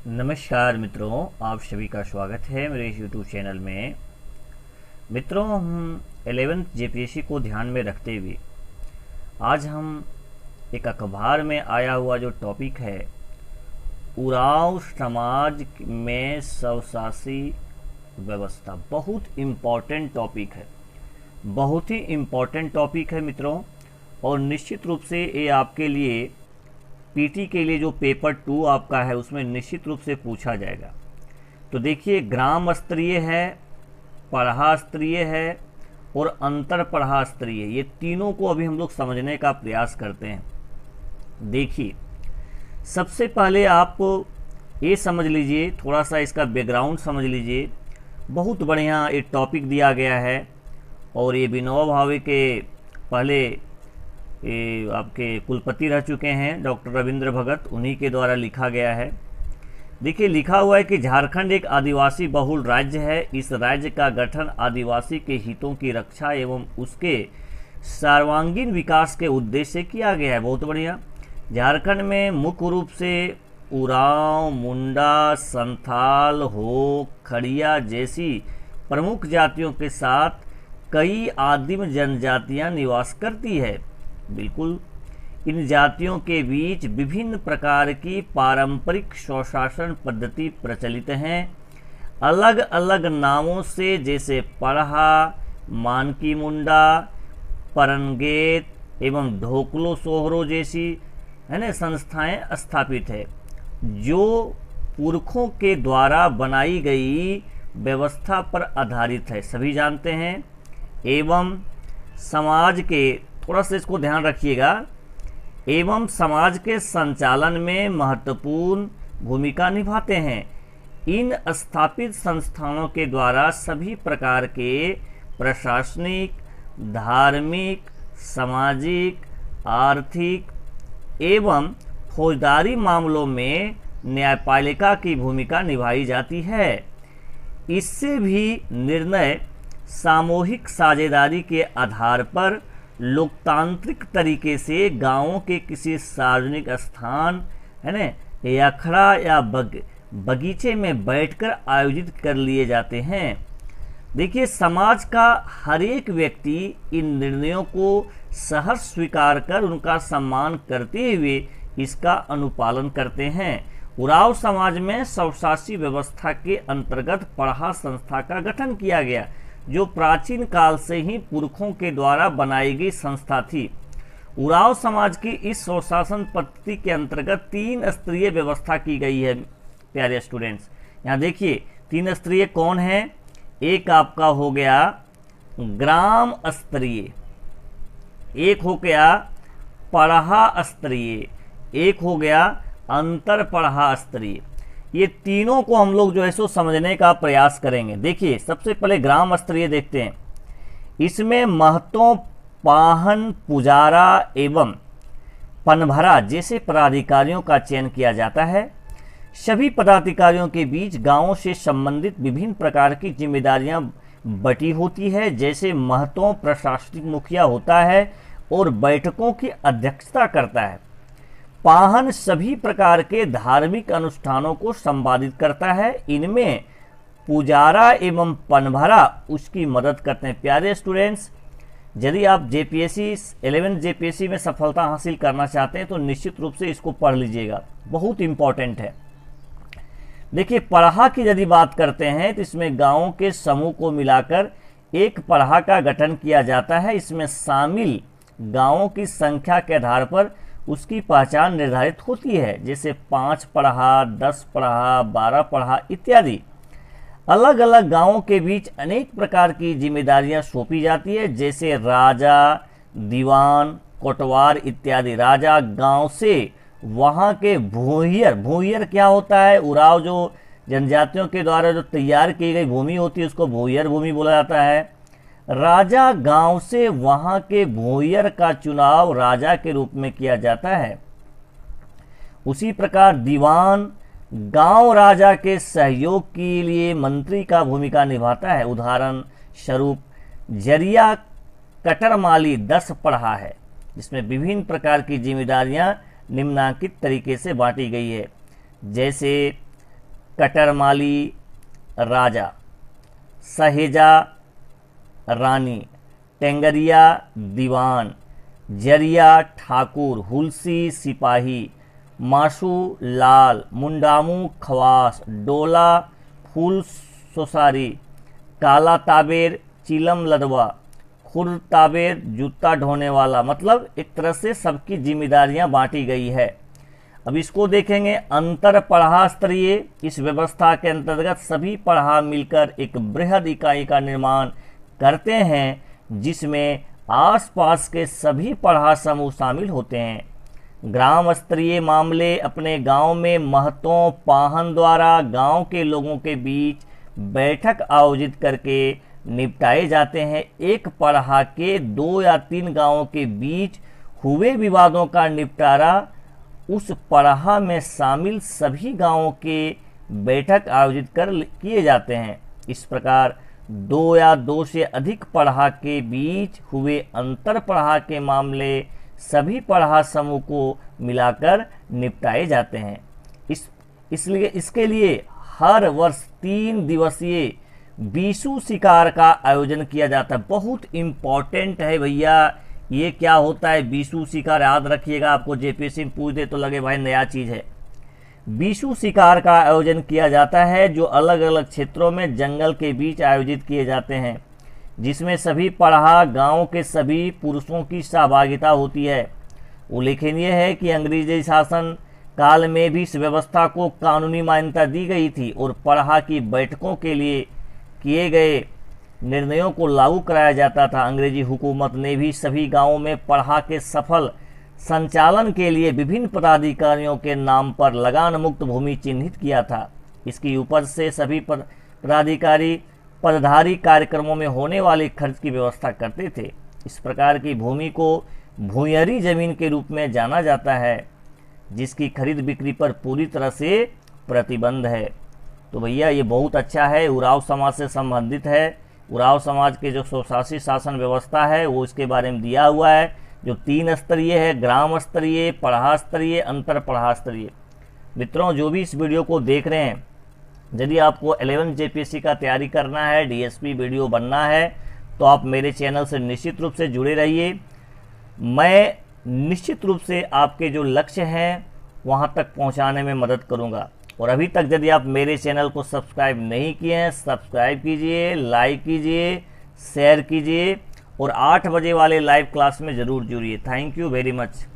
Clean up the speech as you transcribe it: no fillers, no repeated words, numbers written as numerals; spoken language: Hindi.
नमस्कार मित्रों, आप सभी का स्वागत है मेरे इस यूट्यूब चैनल में। मित्रों, हम 11th जेपीएससी को ध्यान में रखते हुए आज हम एक अखबार में आया हुआ जो टॉपिक है, उरांव समाज में स्वशासी व्यवस्था, बहुत इम्पॉर्टेंट टॉपिक है। बहुत ही इम्पॉर्टेंट टॉपिक है मित्रों, और निश्चित रूप से ये आपके लिए पीटी के लिए जो पेपर 2 आपका है उसमें निश्चित रूप से पूछा जाएगा। तो देखिए, ग्राम स्तरीय है, पढ़ा स्तरीय है और अंतर पढ़ा स्तरीय, ये तीनों को अभी हम लोग समझने का प्रयास करते हैं। देखिए, सबसे पहले आप ये समझ लीजिए, थोड़ा सा इसका बैकग्राउंड समझ लीजिए। बहुत बढ़िया एक टॉपिक दिया गया है और ये विनोबा भावे के पहले ये आपके कुलपति रह चुके हैं, डॉक्टर रविंद्र भगत, उन्हीं के द्वारा लिखा गया है। देखिए, लिखा हुआ है कि झारखंड एक आदिवासी बहुल राज्य है। इस राज्य का गठन आदिवासी के हितों की रक्षा एवं उसके सर्वांगीण विकास के उद्देश्य से किया गया है। बहुत बढ़िया। झारखंड में मुख्य रूप से उरांव, मुंडा, संथाल, हो, खड़िया जैसी प्रमुख जातियों के साथ कई आदिम जनजातियां निवास करती है। बिल्कुल, इन जातियों के बीच विभिन्न प्रकार की पारंपरिक स्वशासन पद्धति प्रचलित हैं। अलग अलग नामों से, जैसे पढ़ा, मानकी मुंडा, परनगेत एवं ढोकलो सोहरो जैसी संस्थाएं स्थापित है, जो पुरखों के द्वारा बनाई गई व्यवस्था पर आधारित है, सभी जानते हैं। एवं समाज के, थोड़ा सा इसको ध्यान रखिएगा, एवं समाज के संचालन में महत्वपूर्ण भूमिका निभाते हैं। इन स्थापित संस्थानों के द्वारा सभी प्रकार के प्रशासनिक, धार्मिक, सामाजिक, आर्थिक एवं फौजदारी मामलों में न्यायपालिका की भूमिका निभाई जाती है। इससे भी निर्णय सामूहिक साझेदारी के आधार पर लोकतांत्रिक तरीके से गांवों के किसी सार्वजनिक स्थान या अखड़ा या बगीचे में बैठकर आयोजित कर लिए जाते हैं। देखिए, समाज का हर एक व्यक्ति इन निर्णयों को सहर्ष स्वीकार कर उनका सम्मान करते हुए इसका अनुपालन करते हैं। उरांव समाज में स्वशासी व्यवस्था के अंतर्गत पढ़ा संस्था का गठन किया गया, जो प्राचीन काल से ही पुरखों के द्वारा बनाई गई संस्था थी। उरांव समाज की इस स्वशासन पद्धति के अंतर्गत 3 स्तरीय व्यवस्था की गई है। प्यारे स्टूडेंट्स, यहाँ देखिए 3 स्तरीय कौन है। एक आपका हो गया ग्राम स्तरीय, एक हो गया पढ़ा स्तरीय, एक हो गया अंतर पढ़ा स्तरीय। ये तीनों को हम लोग जो है सो समझने का प्रयास करेंगे। देखिए, सबसे पहले ग्राम स्तरीय देखते हैं। इसमें महतों, पाहन, पुजारा एवं पनभरा जैसे पदाधिकारियों का चयन किया जाता है। सभी पदाधिकारियों के बीच गांवों से संबंधित विभिन्न प्रकार की जिम्मेदारियां बटी होती है, जैसे महतों प्रशासनिक मुखिया होता है और बैठकों की अध्यक्षता करता है। पाहन सभी प्रकार के धार्मिक अनुष्ठानों को संपादित करता है। इनमें पुजारा एवं पनभरा उसकी मदद करते हैं। प्यारे स्टूडेंट्स, यदि आप जेपीएससी 11th जेपीएससी में सफलता हासिल करना चाहते हैं तो निश्चित रूप से इसको पढ़ लीजिएगा, बहुत इंपॉर्टेंट है। देखिए, पढ़ा की यदि बात करते हैं तो इसमें गांवों के समूह को मिलाकर एक पढ़ा का गठन किया जाता है। इसमें शामिल गांवों की संख्या के आधार पर उसकी पहचान निर्धारित होती है, जैसे 5 पढ़ा, 10 पढ़ा, 12 पढ़ा इत्यादि। अलग अलग गांवों के बीच अनेक प्रकार की जिम्मेदारियां सौंपी जाती है, जैसे राजा, दीवान, कोटवार इत्यादि। राजा गांव से वहां के भूइयर, भूइयर क्या होता है, उराव जो जनजातियों के द्वारा जो तैयार की गई भूमि होती है उसको भूइयर भूमि बोला जाता है। राजा गांव से वहां के भूइयर का चुनाव राजा के रूप में किया जाता है। उसी प्रकार दीवान गांव राजा के सहयोग के लिए मंत्री का भूमिका निभाता है। उदाहरण स्वरूप जरिया कटरमाली 10 पढ़ा है, जिसमें विभिन्न प्रकार की जिम्मेदारियां निम्नांकित तरीके से बांटी गई है, जैसे कटरमाली राजा, सहेजा रानी, टेंगरिया दीवान, जरिया ठाकुर, हुलसी सिपाही, माशू लाल, मुंडामू खवास, डोला फूल सोसारी, काला ताबेर चिलम लदवा, खुर्द ताबेर जूता ढोने वाला। मतलब एक तरह से सबकी जिम्मेदारियां बांटी गई है। अब इसको देखेंगे अंतर पढ़ा स्तरीय। इस व्यवस्था के अंतर्गत सभी पढ़ा मिलकर एक बृहद इकाई का निर्माण करते हैं, जिसमें आसपास के सभी पढ़ा समूह शामिल होते हैं। ग्राम स्तरीय मामले अपने गांव में महतों पाहन द्वारा गांव के लोगों के बीच बैठक आयोजित करके निपटाए जाते हैं। एक पढ़ा के 2 या 3 गांवों के बीच हुए विवादों का निपटारा उस पढ़ा में शामिल सभी गांवों के बैठक आयोजित कर किए जाते हैं। इस प्रकार 2 या 2 से अधिक पढ़ा के बीच हुए अंतर पढ़ा के मामले सभी पढ़ा समूह को मिलाकर निपटाए जाते हैं। इसलिए इसके लिए हर वर्ष 3 दिवसीय बीसू शिकार का आयोजन किया जाता है। बहुत इम्पोर्टेंट है भैया, ये क्या होता है बीसू शिकार, याद रखिएगा। आपको जेपीएससी में पूछ दे तो लगे भाई नया चीज़ है। बीसू शिकार का आयोजन किया जाता है जो अलग अलग क्षेत्रों में जंगल के बीच आयोजित किए जाते हैं, जिसमें सभी पढ़ा गांव के सभी पुरुषों की सहभागिता होती है। उल्लेखनीय है कि अंग्रेजी शासन काल में भी इस व्यवस्था को कानूनी मान्यता दी गई थी और पढ़ा की बैठकों के लिए किए गए निर्णयों को लागू कराया जाता था। अंग्रेजी हुकूमत ने भी सभी गांवों में पढ़ा के सफल संचालन के लिए विभिन्न पदाधिकारियों के नाम पर लगान मुक्त भूमि चिन्हित किया था। इसकी उपज से सभी पदाधिकारी पदधारी कार्यक्रमों में होने वाले खर्च की व्यवस्था करते थे। इस प्रकार की भूमि को भूयरी जमीन के रूप में जाना जाता है, जिसकी खरीद बिक्री पर पूरी तरह से प्रतिबंध है। तो भैया ये बहुत अच्छा है, उरांव समाज से संबंधित है। उरांव समाज के जो स्वशासी शासन व्यवस्था है वो इसके बारे में दिया हुआ है, जो 3 स्तरीय है, ग्राम स्तरीय, पढ़ा स्तरीय, अंतर पढ़ा स्तरीय। मित्रों जो भी इस वीडियो को देख रहे हैं, यदि आपको 11 जेपीएससी का तैयारी करना है, डीएसपी वीडियो बनना है, तो आप मेरे चैनल से निश्चित रूप से जुड़े रहिए। मैं निश्चित रूप से आपके जो लक्ष्य हैं वहाँ तक पहुँचाने में मदद करूँगा। और अभी तक यदि आप मेरे चैनल को सब्सक्राइब नहीं किए हैं, सब्सक्राइब कीजिए, लाइक कीजिए, शेयर कीजिए और 8 बजे वाले लाइव क्लास में ज़रूर जुड़िए। Thank you very much.